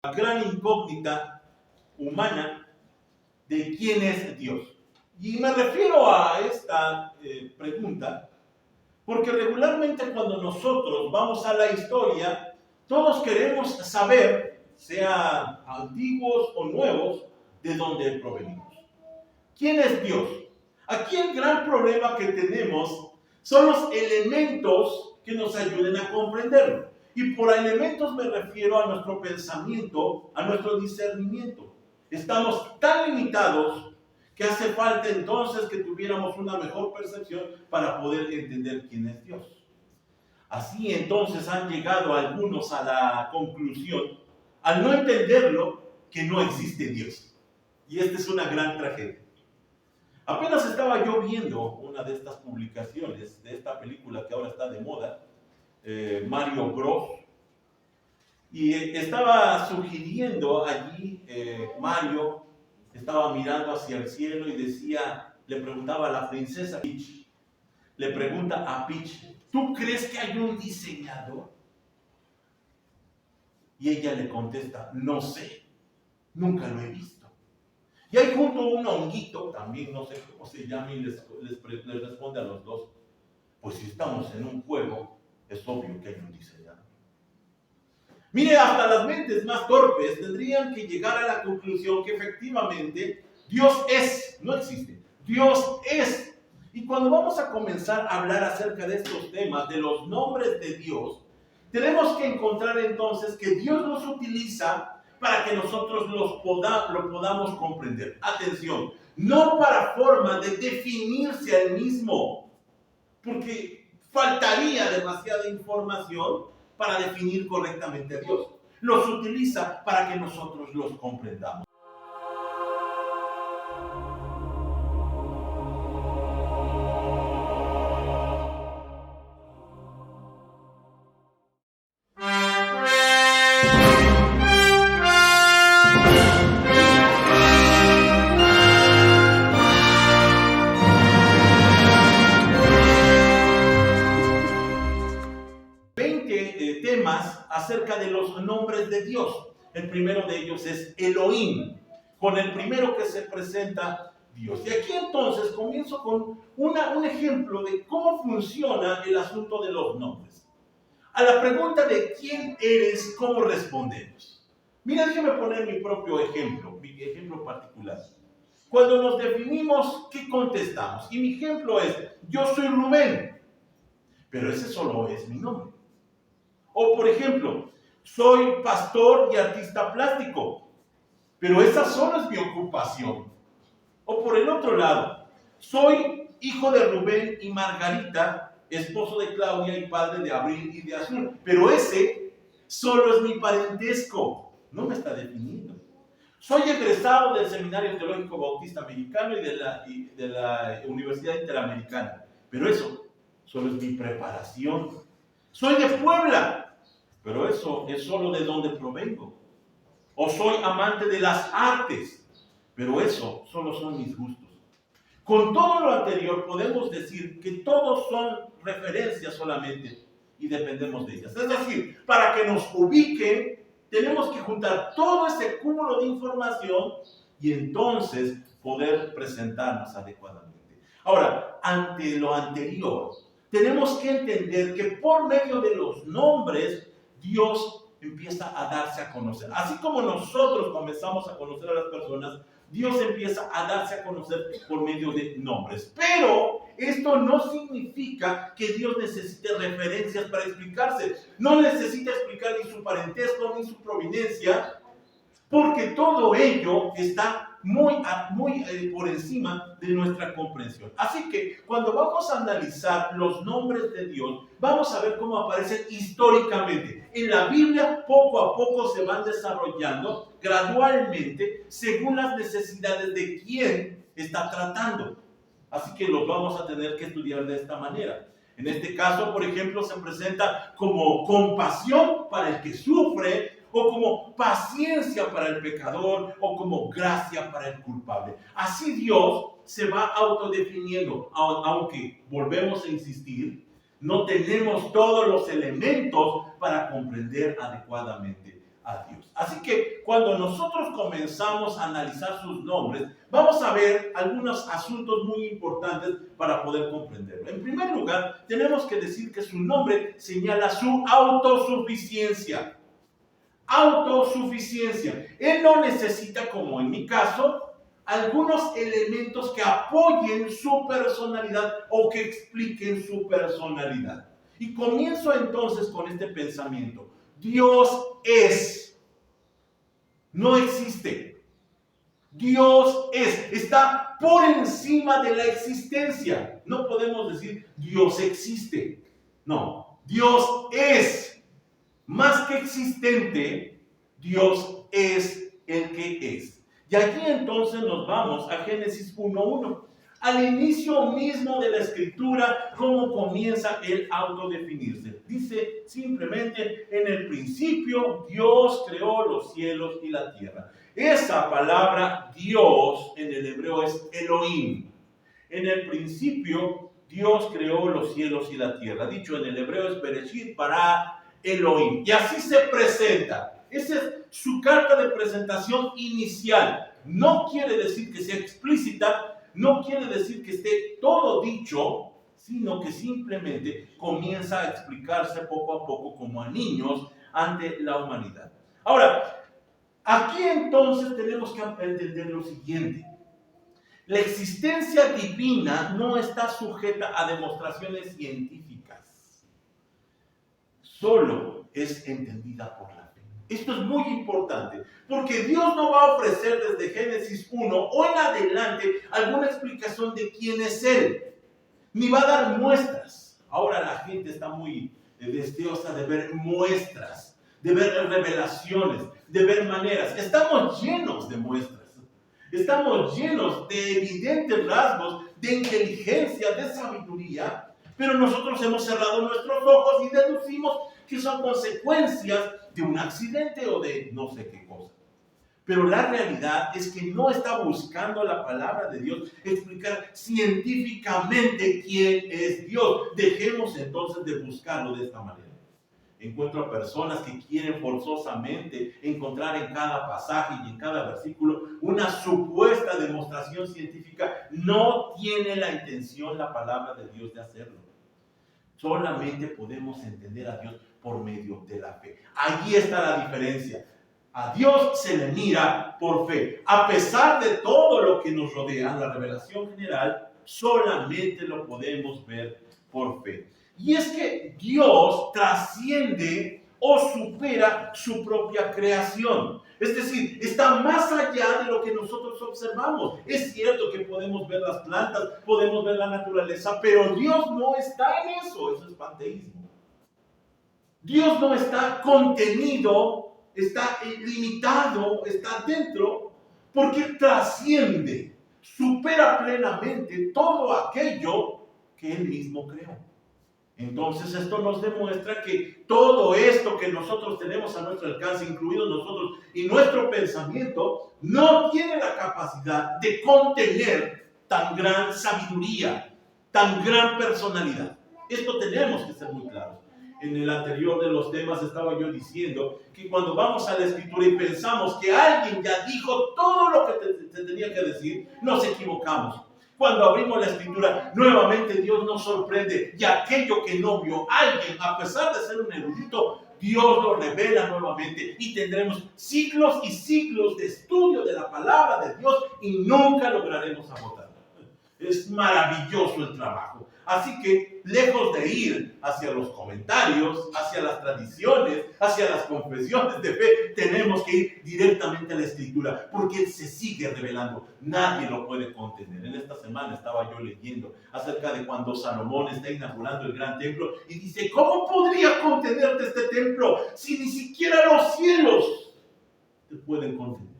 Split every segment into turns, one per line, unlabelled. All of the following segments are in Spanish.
La gran incógnita humana de quién es Dios. Y me refiero a esta pregunta porque regularmente cuando nosotros vamos a la historia, todos queremos saber, sea antiguos o nuevos, de dónde provenimos. ¿Quién es Dios? Aquí el gran problema que tenemos son los elementos que nos ayuden a comprenderlo. Y por elementos me refiero a nuestro pensamiento, a nuestro discernimiento. Estamos tan limitados que hace falta entonces que tuviéramos una mejor percepción para poder entender quién es Dios. Así entonces han llegado algunos a la conclusión, al no entenderlo, que no existe Dios. Y esta es una gran tragedia. Apenas estaba yo viendo una de estas publicaciones de esta película que ahora está de moda, Mario Bros. Y estaba sugiriendo allí, Mario estaba mirando hacia el cielo y decía, le preguntaba a la princesa Peach, le pregunta a Peach, ¿tú crees que hay un diseñador? Y ella le contesta, no sé, nunca lo he visto. Y hay junto un honguito, también no sé cómo se llama, y les responde a los dos, pues si estamos en un juego, es obvio que hay un diseñador. Mire, hasta las mentes más torpes tendrían que llegar a la conclusión que efectivamente Dios es, no existe, Dios es. Y cuando vamos a comenzar a hablar acerca de estos temas, de los nombres de Dios, tenemos que encontrar entonces que Dios los utiliza para que nosotros lo podamos comprender. Atención, no para forma de definirse a él mismo, porque faltaría demasiada información para definir correctamente a Dios. Los utiliza para que nosotros los comprendamos. Acerca de los nombres de Dios. El primero de ellos es Elohim, con el primero que se presenta Dios. Y aquí entonces comienzo con un ejemplo de cómo funciona el asunto de los nombres. A la pregunta de quién eres, ¿cómo respondemos? Mira, déjame poner mi propio ejemplo, mi ejemplo particular. Cuando nos definimos, ¿qué contestamos? Y mi ejemplo es, yo soy Rubén, pero ese solo es mi nombre. O por ejemplo, soy pastor y artista plástico, pero esa solo es mi ocupación. O por el otro lado, soy hijo de Rubén y Margarita, esposo de Claudia y padre de Abril y de Azul, pero ese solo es mi parentesco, no me está definiendo. Soy egresado del Seminario Teológico Bautista Americano y de la Universidad Interamericana, pero eso solo es mi preparación. Soy de Puebla, pero eso es solo de donde provengo. O soy amante de las artes, pero eso solo son mis gustos. Con todo lo anterior podemos decir que todos son referencias solamente y dependemos de ellas. Es decir, para que nos ubiquen, tenemos que juntar todo ese cúmulo de información y entonces poder presentarnos adecuadamente. Ahora, ante lo anterior, tenemos que entender que por medio de los nombres, Dios empieza a darse a conocer. Así como nosotros comenzamos a conocer a las personas, Dios empieza a darse a conocer por medio de nombres. Pero esto no significa que Dios necesite referencias para explicarse. No necesita explicar ni su parentesco ni su providencia, porque todo ello está muy por encima de nuestra comprensión. Así que cuando vamos a analizar los nombres de Dios, vamos a ver cómo aparecen históricamente. En la Biblia poco a poco se van desarrollando gradualmente según las necesidades de quien está tratando. Así que los vamos a tener que estudiar de esta manera. En este caso, por ejemplo, se presenta como compasión para el que sufre, o como paciencia para el pecador, o como gracia para el culpable. Así Dios se va autodefiniendo, aunque volvemos a insistir, no tenemos todos los elementos para comprender adecuadamente a Dios. Así que cuando nosotros comenzamos a analizar sus nombres, vamos a ver algunos asuntos muy importantes para poder comprenderlo. En primer lugar, tenemos que decir que su nombre señala su autosuficiencia. Autosuficiencia. Él no necesita, como en mi caso, algunos elementos que apoyen su personalidad o que expliquen su personalidad. Y comienzo entonces con este pensamiento. Dios es, no existe. Dios es, está por encima de la existencia. No podemos decir Dios existe. No, Dios es. Más que existente, Dios es el que es. Y aquí entonces nos vamos a Génesis 1:1. Al inicio mismo de la escritura, cómo comienza el autodefinirse. Dice simplemente, en el principio Dios creó los cielos y la tierra. Esa palabra Dios en el hebreo es Elohim. En el principio Dios creó los cielos y la tierra. Dicho en el hebreo es Bereshit bara Elohim. Y así se presenta. Esa es su carta de presentación inicial. No quiere decir que sea explícita, no quiere decir que esté todo dicho, sino que simplemente comienza a explicarse poco a poco como a niños ante la humanidad. Ahora, aquí entonces tenemos que entender lo siguiente. La existencia divina no está sujeta a demostraciones científicas. Solo es entendida por la fe. Esto es muy importante, porque Dios no va a ofrecer desde Génesis 1 o en adelante alguna explicación de quién es Él, ni va a dar muestras. Ahora la gente está muy deseosa de ver muestras, de ver revelaciones, de ver maneras. Estamos llenos de muestras. Estamos llenos de evidentes rasgos de inteligencia, de sabiduría, pero nosotros hemos cerrado nuestros ojos y deducimos que son consecuencias de un accidente o de no sé qué cosa. Pero la realidad es que no está buscando la palabra de Dios explicar científicamente quién es Dios. Dejemos entonces de buscarlo de esta manera. Encuentro a personas que quieren forzosamente encontrar en cada pasaje y en cada versículo una supuesta demostración científica. No tiene la intención la palabra de Dios de hacerlo. Solamente podemos entender a Dios por medio de la fe. Allí está la diferencia. A Dios se le mira por fe. A pesar de todo lo que nos rodea, la revelación general, solamente lo podemos ver por fe. Y es que Dios trasciende o supera su propia creación. Es decir, está más allá de lo que nosotros observamos. Es cierto que podemos ver las plantas, podemos ver la naturaleza, pero Dios no está en eso. Eso es panteísmo. Dios no está contenido, está limitado, está dentro, porque trasciende, supera plenamente todo aquello que Él mismo creó. Entonces esto nos demuestra que todo esto que nosotros tenemos a nuestro alcance, incluidos nosotros y nuestro pensamiento, no tiene la capacidad de contener tan gran sabiduría, tan gran personalidad. Esto tenemos que ser muy claros. En el anterior de los temas estaba yo diciendo que cuando vamos a la Escritura y pensamos que alguien ya dijo todo lo que se tenía que decir, nos equivocamos. Cuando abrimos la Escritura, nuevamente Dios nos sorprende y aquello que no vio alguien, a pesar de ser un erudito, Dios lo revela nuevamente y tendremos siglos y siglos de estudio de la palabra de Dios y nunca lograremos agotarla. Es maravilloso el trabajo. Así que, lejos de ir hacia los comentarios, hacia las tradiciones, hacia las confesiones de fe, tenemos que ir directamente a la Escritura, porque Él se sigue revelando. Nadie lo puede contener. En esta semana estaba yo leyendo acerca de cuando Salomón está inaugurando el gran templo y dice, ¿cómo podría contenerte este templo si ni siquiera los cielos te pueden contener?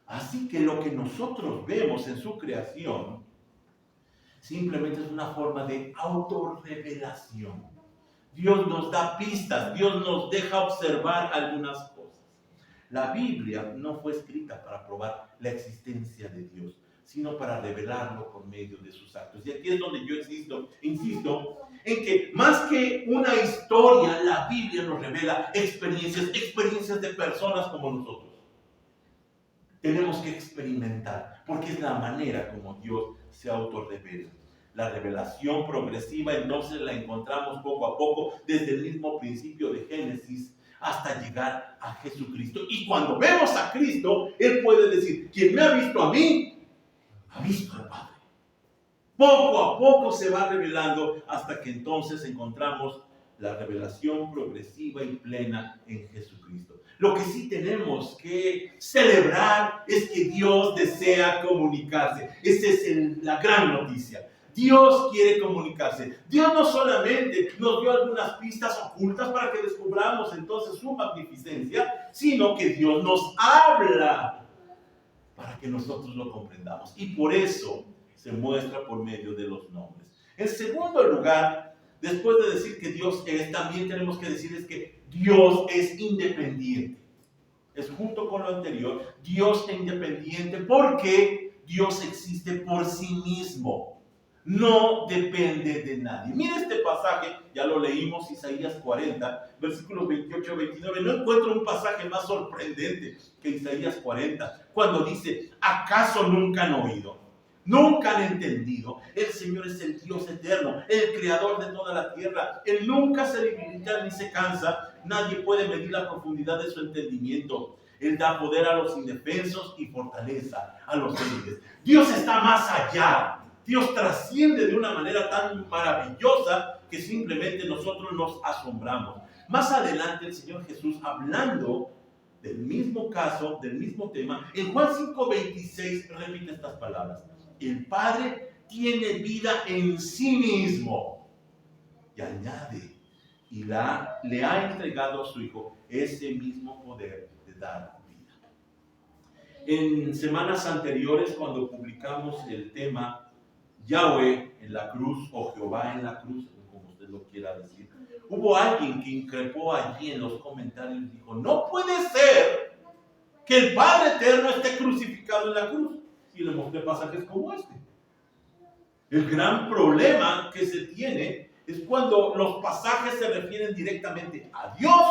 Así que lo que nosotros vemos en su creación simplemente es una forma de autorrevelación. Dios nos da pistas, Dios nos deja observar algunas cosas. La Biblia no fue escrita para probar la existencia de Dios. sino para revelarlo por medio de sus actos. Y aquí es donde yo insisto en que más que una historia, la Biblia nos revela experiencias de personas como nosotros. Tenemos que experimentar, porque es la manera como Dios se autorrevela. La revelación progresiva entonces la encontramos poco a poco desde el mismo principio de Génesis hasta llegar a Jesucristo. Y cuando vemos a Cristo, Él puede decir: quien me ha visto a mí, ha visto al Padre. Poco a poco se va revelando hasta que entonces encontramos la revelación progresiva y plena en Jesucristo. Lo que sí tenemos que celebrar es que Dios desea comunicarse. Esa es la gran noticia. Dios quiere comunicarse. Dios no solamente nos dio algunas pistas ocultas para que descubramos entonces su magnificencia, sino que Dios nos habla para que nosotros lo comprendamos. Y por eso se muestra por medio de los nombres. En segundo lugar, después de decir que Dios es, también tenemos que decirles que Dios es independiente. Es junto con lo anterior, Dios es independiente porque Dios existe por sí mismo. No depende de nadie. Mira este pasaje, ya lo leímos, Isaías 40, versículos 28 29. No encuentro un pasaje más sorprendente que Isaías 40, cuando dice: ¿acaso nunca han oído? ¿Nunca han entendido? El Señor es el Dios eterno, el creador de toda la tierra. Él nunca se debilita ni se cansa. Nadie puede medir la profundidad de su entendimiento. Él da poder a los indefensos y fortaleza a los débiles. Dios está más allá. Dios trasciende de una manera tan maravillosa que simplemente nosotros nos asombramos. Más adelante el Señor Jesús, hablando del mismo caso, del mismo tema, en Juan 5:26 repite estas palabras: el Padre tiene vida en sí mismo. Y añade: y le ha entregado a su Hijo ese mismo poder de dar vida. En semanas anteriores, cuando publicamos el tema Yahweh en la cruz, o Jehová en la cruz, como usted lo quiera decir, hubo alguien que increpó allí en los comentarios y dijo: no puede ser que el Padre eterno esté crucificado en la cruz. Y le mostré pasajes como este. El gran problema que se tiene es cuando los pasajes se refieren directamente a Dios,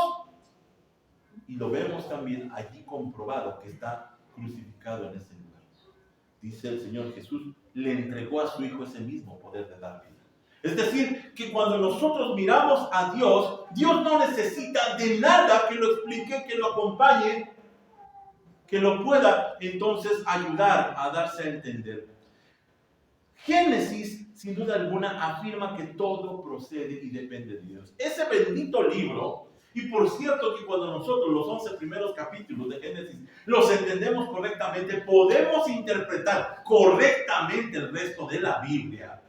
y lo vemos también allí comprobado que está crucificado en ese lugar. Dice el Señor Jesús: le entregó a su Hijo ese mismo poder de dar vida. Es decir, que cuando nosotros miramos a Dios, Dios no necesita de nada que lo explique, que lo acompañe, que lo pueda entonces ayudar a darse a entender. Génesis, sin duda alguna, afirma que todo procede y depende de Dios. Ese bendito libro, y por cierto que cuando nosotros los 11 primeros capítulos de Génesis los entendemos correctamente, podemos interpretar correctamente el resto de la Biblia.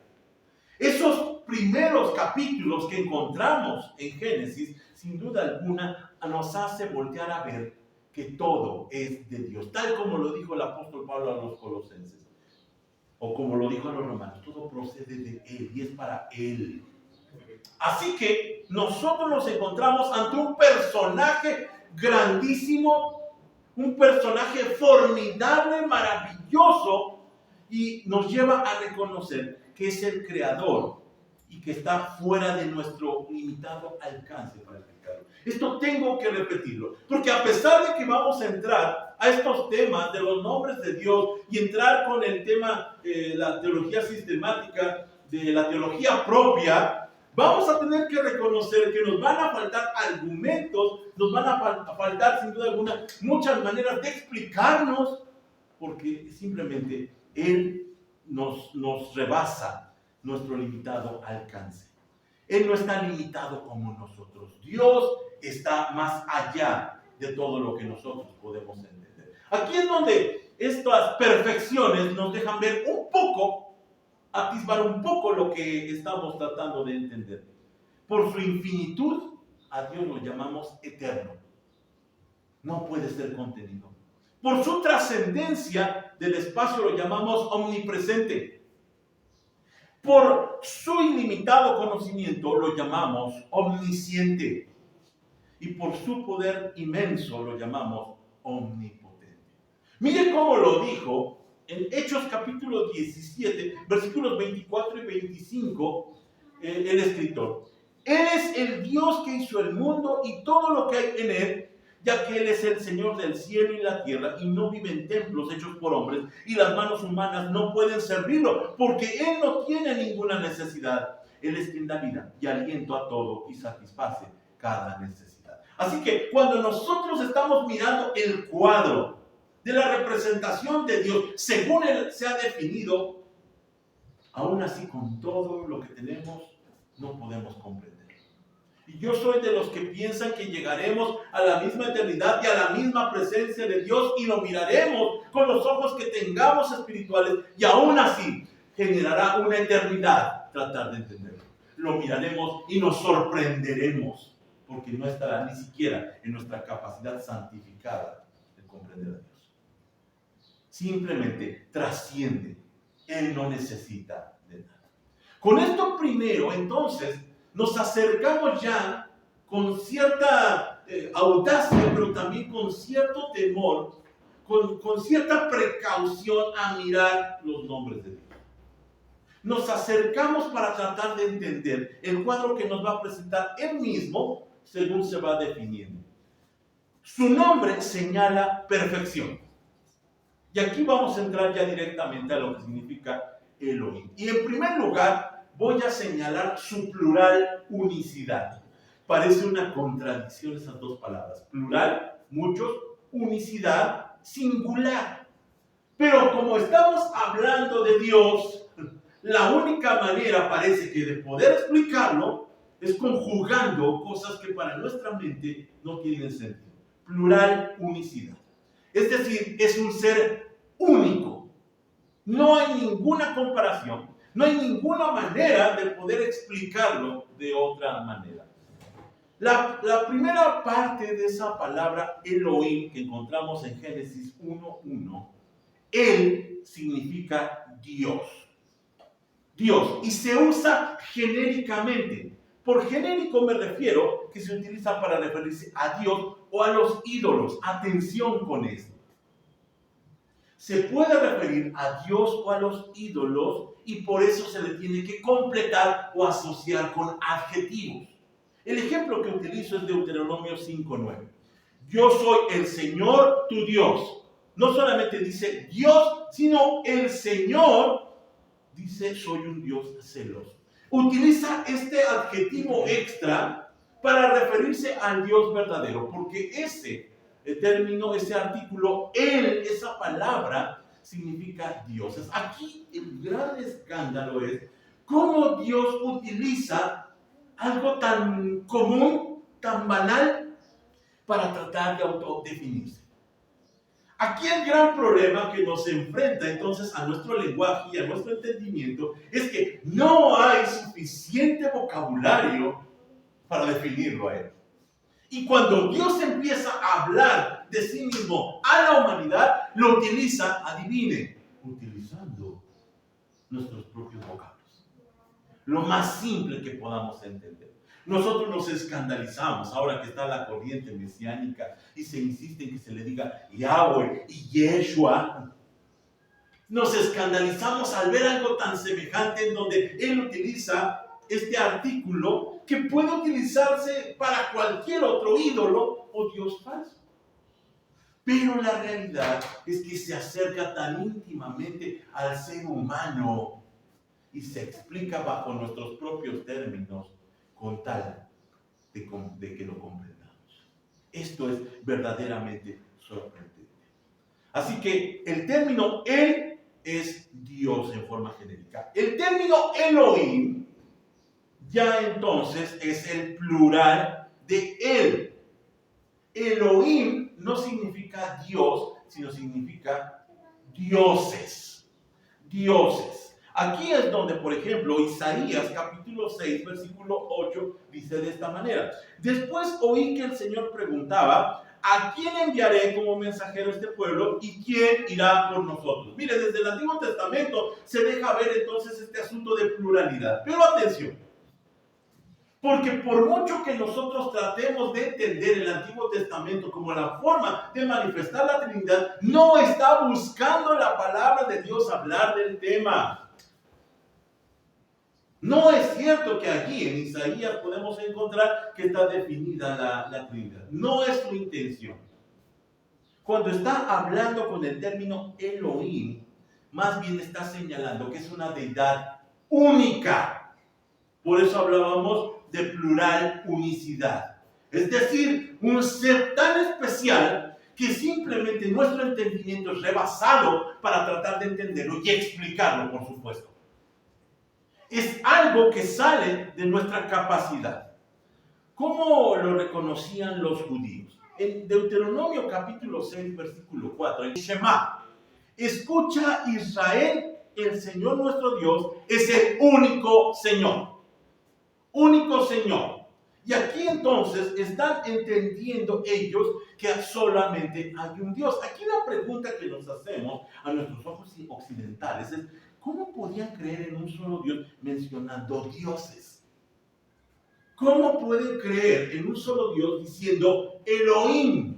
Esos primeros capítulos que encontramos en Génesis, sin duda alguna, nos hace voltear a ver que todo es de Dios, tal como lo dijo el apóstol Pablo a los Colosenses. O como lo dijo a los romanos: todo procede de Él y es para Él. Así que nosotros nos encontramos ante un personaje grandísimo, un personaje formidable, maravilloso, y nos lleva a reconocer que es el creador y que está fuera de nuestro limitado alcance para explicarlo. Esto tengo que repetirlo, porque a pesar de que vamos a entrar a estos temas de los nombres de Dios y entrar con el tema la teología sistemática, de la teología propia, vamos a tener que reconocer que nos van a faltar argumentos, nos van a faltar sin duda alguna muchas maneras de explicarnos, porque simplemente Él nos rebasa nuestro limitado alcance. Él no está limitado como nosotros. Dios está más allá de todo lo que nosotros podemos entender. Aquí es donde estas perfecciones nos dejan ver un poco, atisbar un poco lo que estamos tratando de entender. Por su infinitud, a Dios lo llamamos eterno. No puede ser contenido. Por su trascendencia del espacio lo llamamos omnipresente. Por su ilimitado conocimiento lo llamamos omnisciente. Y por su poder inmenso lo llamamos omnipotente. Mire cómo lo dijo En Hechos capítulo 17, versículos 24 y 25, el escritor: Él es el Dios que hizo el mundo y todo lo que hay en él, ya que Él es el Señor del cielo y la tierra, y no vive en templos hechos por hombres, y las manos humanas no pueden servirlo, porque Él no tiene ninguna necesidad. Él es quien da vida y aliento a todo y satisface cada necesidad. Así que cuando nosotros estamos mirando el cuadro de la representación de Dios, según Él se ha definido, aún así con todo lo que tenemos, no podemos comprender. Y yo soy de los que piensan que llegaremos a la misma eternidad y a la misma presencia de Dios y lo miraremos con los ojos que tengamos espirituales, y aún así generará una eternidad tratar de entenderlo. Lo miraremos y nos sorprenderemos, porque no estará ni siquiera en nuestra capacidad santificada de comprender a Dios. Simplemente trasciende. Él no necesita de nada. Con esto primero, entonces, nos acercamos ya con cierta audacia, pero también con cierto temor, con cierta precaución a mirar los nombres de Dios. Nos acercamos para tratar de entender el cuadro que nos va a presentar Él mismo según se va definiendo. Su nombre señala perfección. Y aquí vamos a entrar ya directamente a lo que significa Elohim. Y en primer lugar, voy a señalar su plural unicidad. Parece una contradicción esas dos palabras. Plural, muchos; unicidad, singular. Pero como estamos hablando de Dios, la única manera parece que de poder explicarlo es conjugando cosas que para nuestra mente no tienen sentido. Plural, unicidad. Es decir, es un ser único. No hay ninguna comparación, no hay ninguna manera de poder explicarlo de otra manera. La primera parte de esa palabra Elohim que encontramos en Génesis 1:1, Él significa Dios. Dios, y se usa genéricamente. Por genérico me refiero que se utiliza para referirse a Dios o a los ídolos. Atención con esto. Se puede referir a Dios o a los ídolos y por eso se le tiene que completar o asociar con adjetivos. El ejemplo que utilizo es Deuteronomio 5:9. Yo soy el Señor tu Dios. No solamente dice Dios, sino el Señor dice soy un Dios celoso. Utiliza este adjetivo extra para referirse al Dios verdadero, porque ese término, ese artículo, Él, esa palabra, significa dioses. Aquí el gran escándalo es cómo Dios utiliza algo tan común, tan banal, para tratar de autodefinirse. Aquí el gran problema que nos enfrenta entonces a nuestro lenguaje y a nuestro entendimiento es que no hay suficiente vocabulario para definirlo a Él. Y cuando Dios empieza a hablar de sí mismo a la humanidad, lo utiliza, adivine, utilizando nuestros propios vocablos. Lo más simple que podamos entender. Nosotros nos escandalizamos ahora que está la corriente mesiánica y se insiste en que se le diga Yahweh y Yeshua. Nos escandalizamos al ver algo tan semejante en donde Él utiliza este artículo que puede utilizarse para cualquier otro ídolo o Dios falso. Pero la realidad es que se acerca tan íntimamente al ser humano y se explica bajo nuestros propios términos con tal de que lo comprendamos. Esto es verdaderamente sorprendente. Así que el término Él es Dios en forma genérica. El término Elohim ya entonces es el plural de Él. Elohim no significa Dios, sino significa dioses. Dioses. Aquí es donde, por ejemplo, Isaías capítulo 6, versículo 8, dice de esta manera. Después oí que el Señor preguntaba, ¿a quién enviaré como mensajero a este pueblo y quién irá por nosotros? Mire, desde el Antiguo Testamento se deja ver entonces este asunto de pluralidad. Pero atención, Porque por mucho que nosotros tratemos de entender el Antiguo Testamento como la forma de manifestar la Trinidad, no está buscando la palabra de Dios hablar del tema. No es cierto que aquí en Isaías podemos encontrar que está definida la Trinidad. No es su intención. Cuando está hablando con el término Elohim, más bien está señalando que es una deidad única. Por eso hablábamos de plural unicidad. Es decir, un ser tan especial que simplemente nuestro entendimiento es rebasado para tratar de entenderlo y explicarlo, por supuesto. Es algo que sale de nuestra capacidad. ¿Cómo lo reconocían los judíos? En Deuteronomio capítulo 6, versículo 4, en Shema, escucha Israel, el Señor nuestro Dios es el único Señor. Único Señor. Y aquí entonces están entendiendo ellos que solamente hay un Dios. Aquí la pregunta que nos hacemos a nuestros ojos occidentales es, ¿cómo podían creer en un solo Dios mencionando dioses? ¿Cómo pueden creer en un solo Dios diciendo Elohim?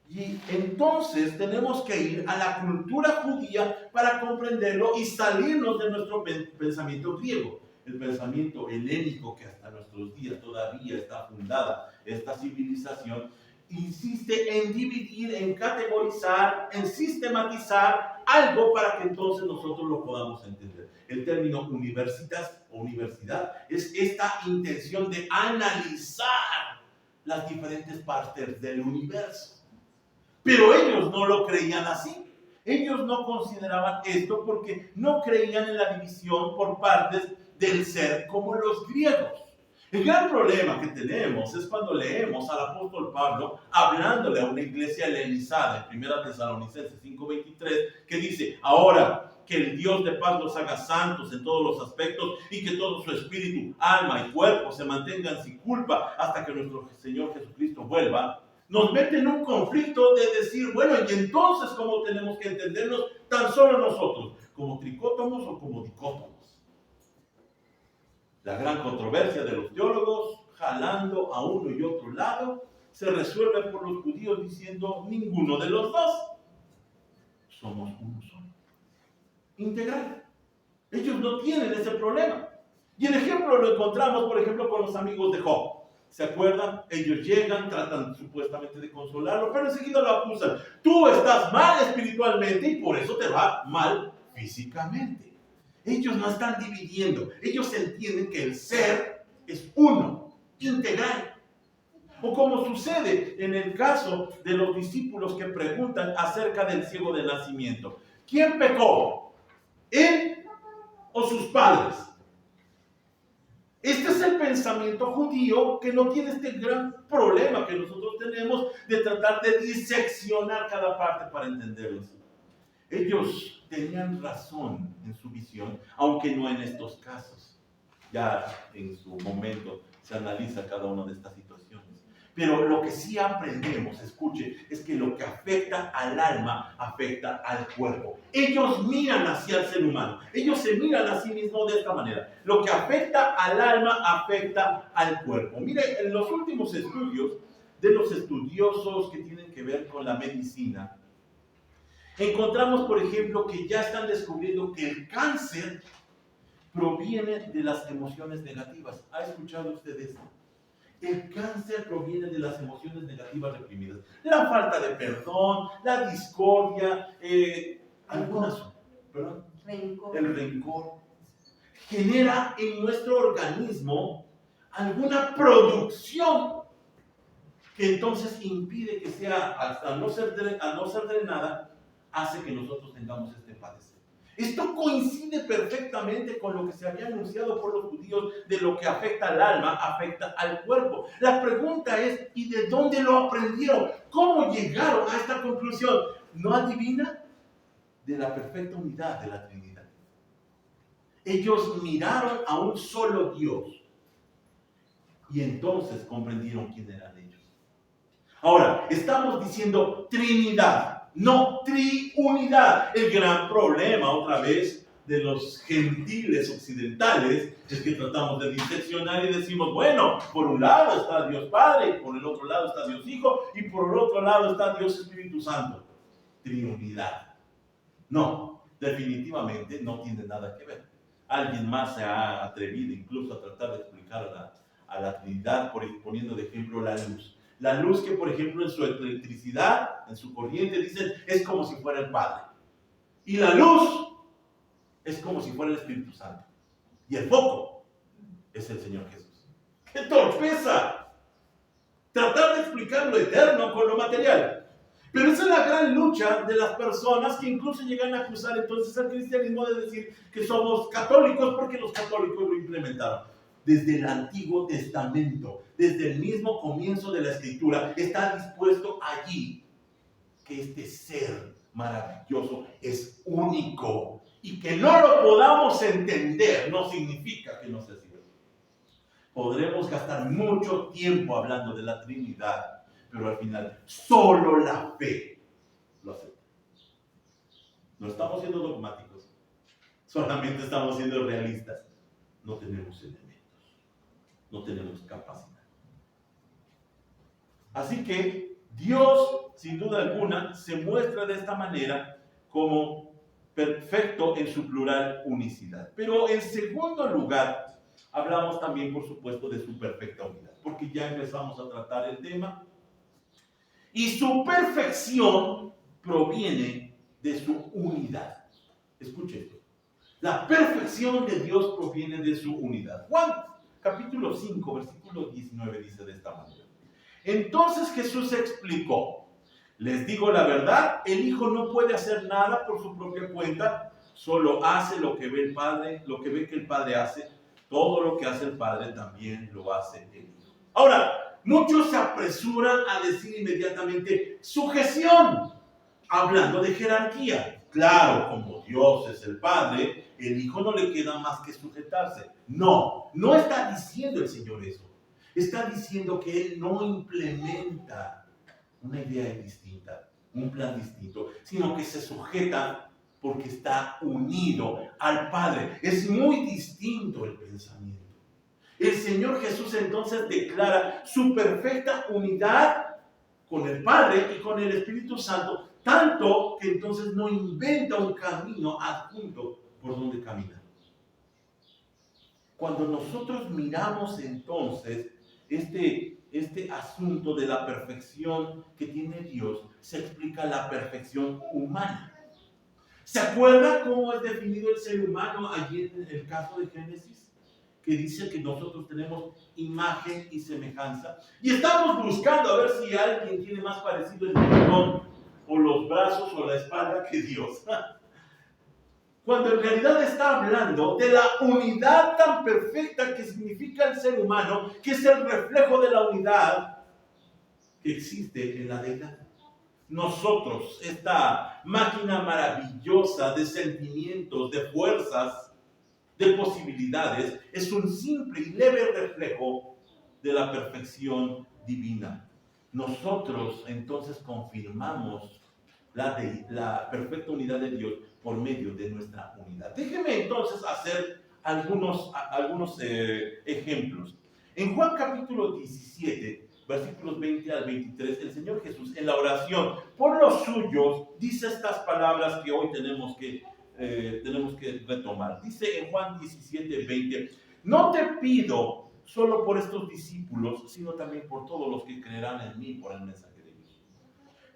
Y entonces tenemos que ir a la cultura judía para comprenderlo y salirnos de nuestro pensamiento griego. El pensamiento helénico que hasta nuestros días todavía está fundada, esta civilización, insiste en dividir, en categorizar, en sistematizar algo para que entonces nosotros lo podamos entender. El término universitas o universidad es esta intención de analizar las diferentes partes del universo. Pero ellos no lo creían así. Ellos no consideraban esto porque no creían en la división por partes del ser como los griegos. El gran problema que tenemos es cuando leemos al apóstol Pablo hablándole a una iglesia helenizada en 1 Tesalonicenses 5:23 que dice, ahora que el Dios de paz los haga santos en todos los aspectos y que todo su espíritu, alma y cuerpo se mantengan sin culpa hasta que nuestro Señor Jesucristo vuelva, nos mete en un conflicto de decir, bueno, y entonces ¿cómo tenemos que entendernos tan solo nosotros? ¿Como tricótomos o como dicótomos? La gran controversia de los teólogos, jalando a uno y otro lado, se resuelve por los judíos diciendo ninguno de los dos. Somos uno solo. Integral. Ellos no tienen ese problema. Y el ejemplo lo encontramos, por ejemplo, con los amigos de Job. ¿Se acuerdan? Ellos llegan, tratan supuestamente de consolarlo, pero enseguida lo acusan. Tú estás mal espiritualmente y por eso te va mal físicamente. Ellos no están dividiendo. Ellos entienden que el ser es uno, integral. O como sucede en el caso de los discípulos que preguntan acerca del ciego de nacimiento. ¿Quién pecó? ¿Él o sus padres? Este es el pensamiento judío que no tiene este gran problema que nosotros tenemos de tratar de diseccionar cada parte para entenderlo. Ellos tenían razón en su visión, aunque no en estos casos. Ya en su momento se analiza cada una de estas situaciones. Pero lo que sí aprendemos, escuche, es que lo que afecta al alma, afecta al cuerpo. Ellos miran hacia el ser humano. Ellos se miran a sí mismos de esta manera. Lo que afecta al alma, afecta al cuerpo. Mire, en los últimos estudios de los estudiosos que tienen que ver con la medicina, encontramos, por ejemplo, que ya están descubriendo que el cáncer proviene de las emociones negativas. ¿Ha escuchado usted esto? El cáncer proviene de las emociones negativas reprimidas. La falta de perdón, la discordia, el rencor. Genera en nuestro organismo alguna producción que entonces impide que sea, al no ser drenada, hace que nosotros tengamos este padecer. Esto coincide perfectamente con lo que se había anunciado por los judíos de lo que afecta al alma, afecta al cuerpo. La pregunta es, ¿y de dónde lo aprendieron? ¿Cómo llegaron a esta conclusión? ¿No adivina? De la perfecta unidad de la Trinidad. Ellos miraron a un solo Dios y entonces comprendieron quién eran ellos. Ahora, estamos diciendo Trinidad, no triunidad. El gran problema, otra vez, de los gentiles occidentales es que tratamos de diseccionar y decimos, bueno, por un lado está Dios Padre, por el otro lado está Dios Hijo y por el otro lado está Dios Espíritu Santo. Trinidad. No, definitivamente no tiene nada que ver. Alguien más se ha atrevido incluso a tratar de explicar a la Trinidad poniendo de ejemplo la luz. La luz que, por ejemplo, en su electricidad, en su corriente, dicen, es como si fuera el Padre. Y la luz es como si fuera el Espíritu Santo. Y el foco es el Señor Jesús. ¡Qué torpeza! Tratar de explicar lo eterno con lo material. Pero esa es la gran lucha de las personas que incluso llegan a acusar entonces al cristianismo de decir que somos católicos porque los católicos lo implementaron. Desde el Antiguo Testamento, desde el mismo comienzo de la Escritura, está dispuesto allí que este ser maravilloso es único y que no lo podamos entender no significa que no sea cierto. Podremos gastar mucho tiempo hablando de la Trinidad, pero al final solo la fe lo acepta. No estamos siendo dogmáticos, solamente estamos siendo realistas. No tenemos elementos, no tenemos capacidad. Así que Dios, sin duda alguna, se muestra de esta manera como perfecto en su plural unicidad. Pero en segundo lugar, hablamos también, por supuesto, de su perfecta unidad, porque ya empezamos a tratar el tema. Y su perfección proviene de su unidad. Escuche esto. La perfección de Dios proviene de su unidad. Juan capítulo 5, versículo 19 dice de esta manera. Entonces Jesús explicó, les digo la verdad, el Hijo no puede hacer nada por su propia cuenta, solo hace lo que ve el Padre, lo que ve que el Padre hace, todo lo que hace el Padre también lo hace el Hijo. Ahora, muchos se apresuran a decir inmediatamente sujeción, hablando de jerarquía. Claro, como Dios es el Padre, el Hijo no le queda más que sujetarse. No, no está diciendo el Señor eso. Está diciendo que Él no implementa una idea distinta, un plan distinto, sino que se sujeta porque está unido al Padre. Es muy distinto el pensamiento. El Señor Jesús entonces declara su perfecta unidad con el Padre y con el Espíritu Santo, tanto que entonces no inventa un camino adjunto por donde caminar. Cuando nosotros miramos entonces este asunto de la perfección que tiene Dios, se explica la perfección humana. ¿Se acuerda cómo es definido el ser humano allí en el caso de Génesis? Que dice que nosotros tenemos imagen y semejanza. Y estamos buscando a ver si alguien tiene más parecido el pulmón o los brazos o la espalda que Dios. Cuando en realidad está hablando de la unidad tan perfecta que significa el ser humano, que es el reflejo de la unidad que existe en la deidad. Nosotros, esta máquina maravillosa de sentimientos, de fuerzas, de posibilidades, es un simple y leve reflejo de la perfección divina. Nosotros entonces confirmamos la perfecta unidad de Dios por medio de nuestra unidad. Déjeme entonces hacer algunos ejemplos. En Juan capítulo 17, versículos 20 al 23, el Señor Jesús en la oración por los suyos dice estas palabras que hoy tenemos que retomar. Dice en Juan 17, 20, no te pido solo por estos discípulos, sino también por todos los que creerán en mí por el mensaje de Dios.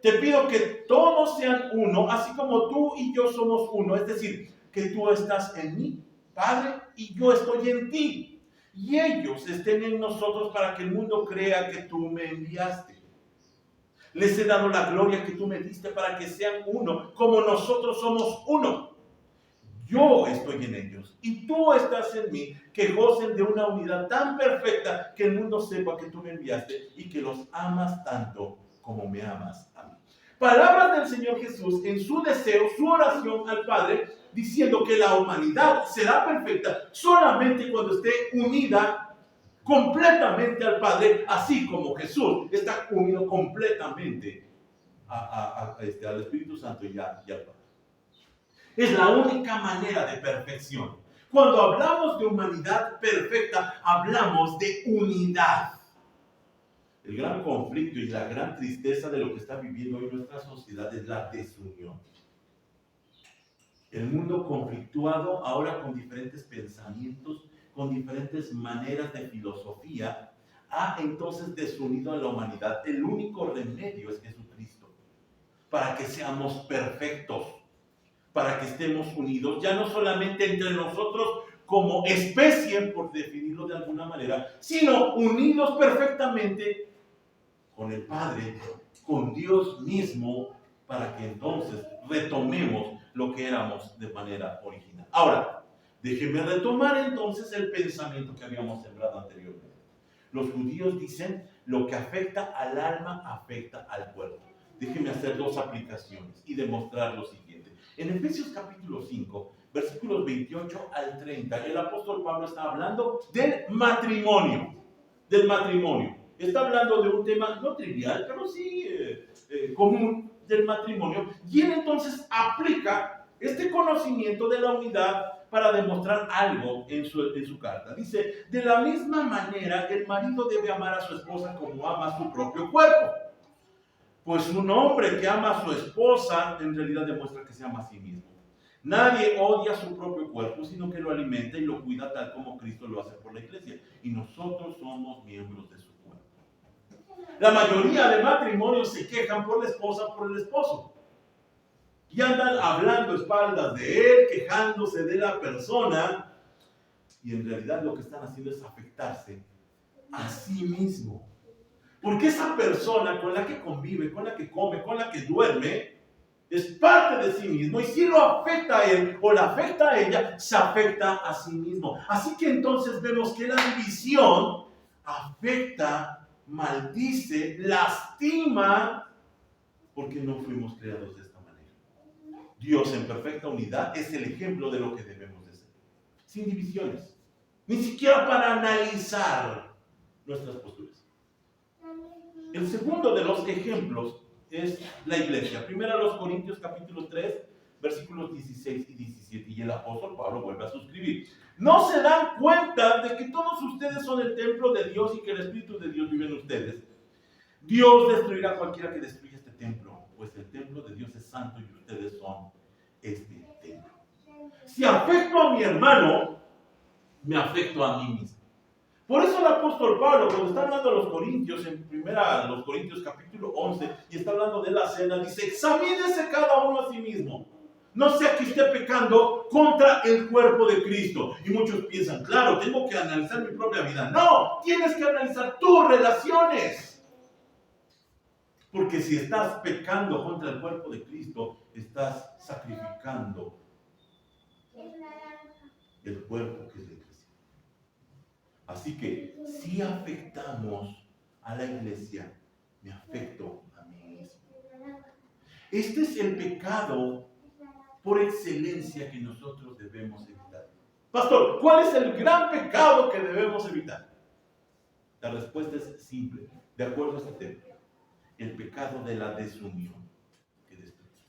Te pido que todos sean uno, así como tú y yo somos uno, es decir, que tú estás en mí, Padre, y yo estoy en ti, y ellos estén en nosotros para que el mundo crea que tú me enviaste. Les he dado la gloria que tú me diste para que sean uno, como nosotros somos uno. Yo estoy en ellos y tú estás en mí, que gocen de una unidad tan perfecta que el mundo sepa que tú me enviaste y que los amas tanto como me amas a mí. Palabras del Señor Jesús en su deseo, su oración al Padre, diciendo que la humanidad será perfecta solamente cuando esté unida completamente al Padre, así como Jesús está unido completamente al Espíritu Santo y al Padre. Es la única manera de perfección. Cuando hablamos de humanidad perfecta, hablamos de unidad. El gran conflicto y la gran tristeza de lo que está viviendo hoy nuestra sociedad es la desunión. El mundo conflictuado ahora con diferentes pensamientos, con diferentes maneras de filosofía, ha entonces desunido a la humanidad. El único remedio es Jesucristo, para que seamos perfectos, para que estemos unidos, ya no solamente entre nosotros como especie, por definirlo de alguna manera, sino unidos perfectamente con el Padre, con Dios mismo, para que entonces retomemos lo que éramos de manera original. Ahora, déjenme retomar entonces el pensamiento que habíamos sembrado anteriormente. Los judíos dicen, lo que afecta al alma afecta al cuerpo. Déjenme hacer dos aplicaciones y demostrar lo siguiente. En Efesios capítulo 5, versículos 28 al 30, el apóstol Pablo está hablando del matrimonio. Está hablando de un tema no trivial, pero sí común del matrimonio. Y él entonces aplica este conocimiento de la unidad para demostrar algo en su carta. Dice, de la misma manera, el marido debe amar a su esposa como ama a su propio cuerpo. Pues un hombre que ama a su esposa, en realidad demuestra que se ama a sí mismo. Nadie odia su propio cuerpo, sino que lo alimenta y lo cuida tal como Cristo lo hace por la iglesia. Y nosotros somos miembros de su cuerpo. La mayoría de matrimonios se quejan por la esposa, por el esposo. Y andan hablando a espaldas de él, quejándose de la persona. Y en realidad lo que están haciendo es afectarse a sí mismo. Porque esa persona con la que convive, con la que come, con la que duerme, es parte de sí mismo. Y si lo afecta a él o la afecta a ella, se afecta a sí mismo. Así que entonces vemos que la división afecta, maldice, lastima, porque no fuimos creados de esta manera. Dios en perfecta unidad es el ejemplo de lo que debemos de ser. Sin divisiones. Ni siquiera para analizar nuestras posturas. El segundo de los ejemplos es la iglesia. Primero los Corintios capítulo 3, versículos 16 y 17. Y el apóstol Pablo vuelve a suscribir. ¿No se dan cuenta de que todos ustedes son el templo de Dios y que el Espíritu de Dios vive en ustedes? Dios destruirá a cualquiera que destruya este templo, pues el templo de Dios es santo y ustedes son este templo. Si afecto a mi hermano, me afecto a mí mismo. Por eso el apóstol Pablo, cuando está hablando a los Corintios, en primera los Corintios capítulo 11, y está hablando de la cena, dice, examínese cada uno a sí mismo. No sea que esté pecando contra el cuerpo de Cristo. Y muchos piensan, claro, tengo que analizar mi propia vida. No, tienes que analizar tus relaciones. Porque si estás pecando contra el cuerpo de Cristo, estás sacrificando el cuerpo que es de Cristo. Así que si afectamos a la iglesia, me afecto a mí mismo. Este es el pecado por excelencia que nosotros debemos evitar. Pastor, ¿cuál es el gran pecado que debemos evitar? La respuesta es simple, de acuerdo a este tema. El pecado de la desunión que destruye.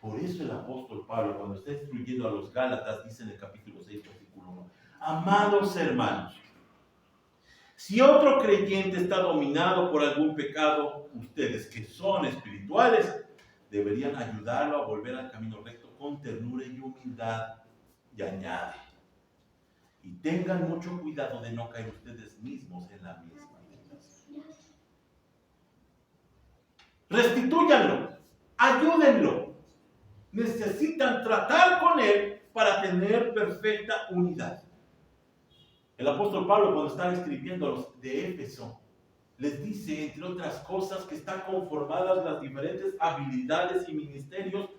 Por eso el apóstol Pablo, cuando está instruyendo a los Gálatas, dice en el capítulo 6, versículo 1, amados hermanos, si otro creyente está dominado por algún pecado, ustedes que son espirituales, deberían ayudarlo a volver al camino recto con ternura y humildad. Y añade, y tengan mucho cuidado de no caer ustedes mismos en la misma tentación. Restitúyanlo, ayúdenlo. Necesitan tratar con él para tener perfecta unidad. El apóstol Pablo, cuando está escribiendo a los de Éfeso, les dice, entre otras cosas, que están conformadas las diferentes habilidades y ministerios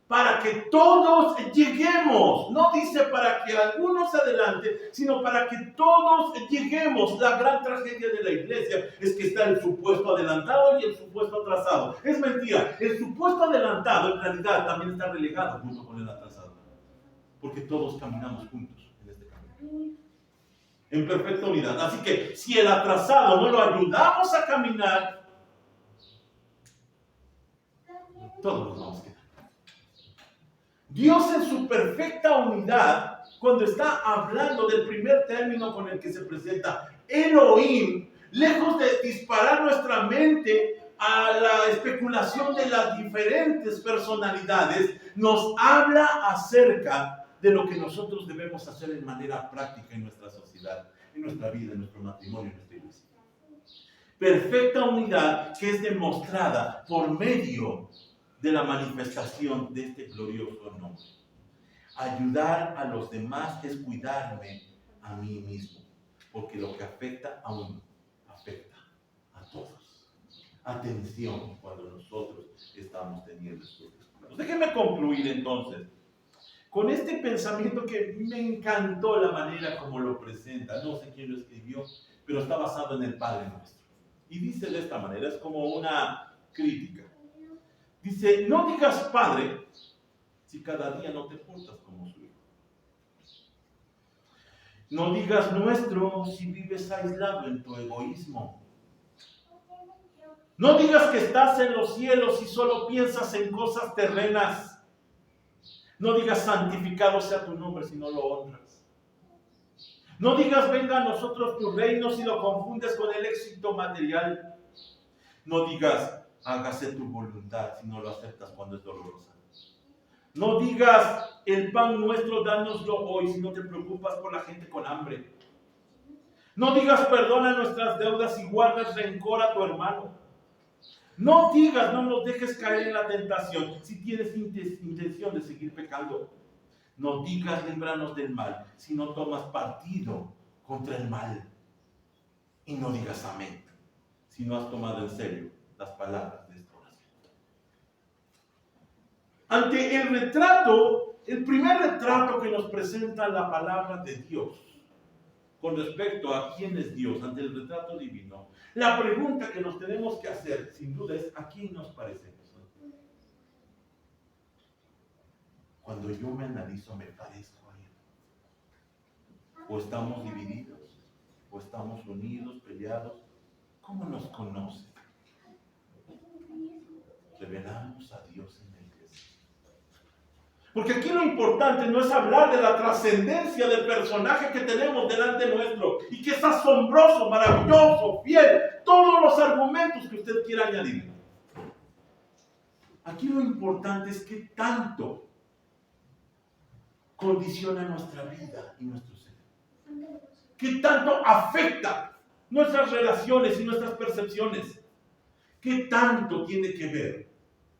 para que todos lleguemos. No dice para que algunos se adelante, sino para que todos lleguemos. La gran tragedia de la iglesia es que está el supuesto adelantado y el supuesto atrasado. Es mentira. El supuesto adelantado en realidad también está relegado junto con el atrasado. Porque todos caminamos juntos en este camino. En perfecta unidad. Así que si el atrasado no lo ayudamos a caminar, todos nos vamos a quedar. Dios en su perfecta unidad, cuando está hablando del primer término con el que se presenta, Elohim, lejos de disparar nuestra mente a la especulación de las diferentes personalidades, nos habla acerca de lo que nosotros debemos hacer en manera práctica en nuestra sociedad, en nuestra vida, en nuestro matrimonio, en nuestra iglesia. Perfecta unidad que es demostrada por medio de la manifestación de este glorioso nombre. Ayudar a los demás es cuidarme a mí mismo, porque lo que afecta a uno, afecta a todos. Atención cuando nosotros estamos teniendo estos descuidos. Déjenme concluir entonces con este pensamiento que me encantó la manera como lo presenta. No sé quién lo escribió, pero está basado en el Padre Nuestro. Y dice de esta manera, es como una crítica. Dice, no digas Padre si cada día no te portas como su hijo. No digas nuestro si vives aislado en tu egoísmo. No digas que estás en los cielos si solo piensas en cosas terrenas. No digas santificado sea tu nombre si no lo honras. No digas venga a nosotros tu reino si lo confundes con el éxito material. No digas hágase tu voluntad si no lo aceptas cuando es dolorosa. No digas el pan nuestro dánoslo hoy si no te preocupas por la gente con hambre. No digas perdona nuestras deudas y guardas rencor a tu hermano. No digas no nos dejes caer en la tentación si tienes intención de seguir pecando. No digas líbranos del mal si no tomas partido contra el mal. Y no digas amén si no has tomado en serio las palabras de esta oración. Ante el retrato, el primer retrato que nos presenta la palabra de Dios con respecto a quién es Dios, ante el retrato divino, la pregunta que nos tenemos que hacer, sin duda, es ¿a quién nos parecemos? Cuando yo me analizo, ¿me parezco a Él? ¿O estamos divididos? ¿O estamos unidos, peleados? ¿Cómo nos conoce? Revelamos a Dios en la iglesia. Porque aquí lo importante no es hablar de la trascendencia del personaje que tenemos delante nuestro y que es asombroso, maravilloso, fiel, todos los argumentos que usted quiera añadir. Aquí lo importante es que tanto condiciona nuestra vida y nuestro ser. Que tanto afecta nuestras relaciones y nuestras percepciones. ¿Qué tanto tiene que ver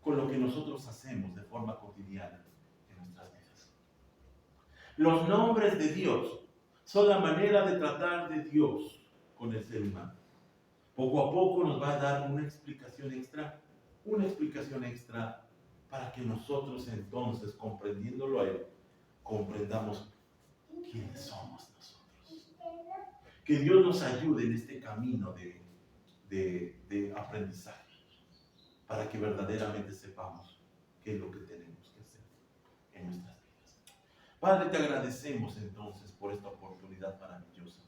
con lo que nosotros hacemos de forma cotidiana en nuestras vidas? Los nombres de Dios son la manera de tratar de Dios con el ser humano. Poco a poco nos va a dar una explicación extra para que nosotros entonces, comprendiéndolo a Él, comprendamos quiénes somos nosotros. Que Dios nos ayude en este camino de aprendizaje, para que verdaderamente sepamos qué es lo que tenemos que hacer en nuestras vidas. Padre, te agradecemos entonces por esta oportunidad maravillosa,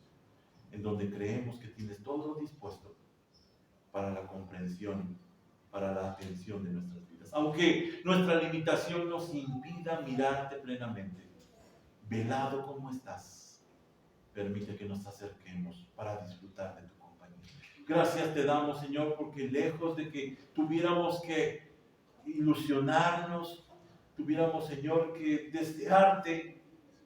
en donde creemos que tienes todo dispuesto para la comprensión, para la atención de nuestras vidas. Aunque nuestra limitación nos impida mirarte plenamente, velado como estás, permite que nos acerquemos para disfrutar de tu compañía. Gracias te damos, Señor, porque lejos de que tuviéramos que ilusionarnos, tuviéramos, Señor, que desearte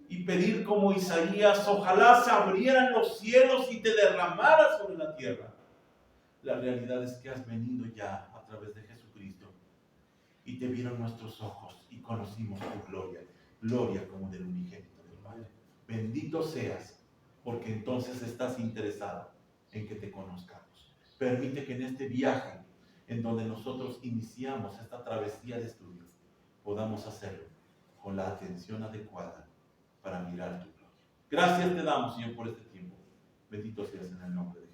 y pedir como Isaías, ojalá se abrieran los cielos y te derramaras sobre la tierra. La realidad es que has venido ya a través de Jesucristo y te vieron nuestros ojos y conocimos tu gloria, gloria como del unigénito del Padre. Bendito seas, porque entonces estás interesado en que te conozcamos. Permite que en este viaje, en donde nosotros iniciamos esta travesía de estudio, podamos hacerlo con la atención adecuada para mirar tu gloria. Gracias te damos, Señor, por este tiempo. Bendito seas en el nombre de Jesús.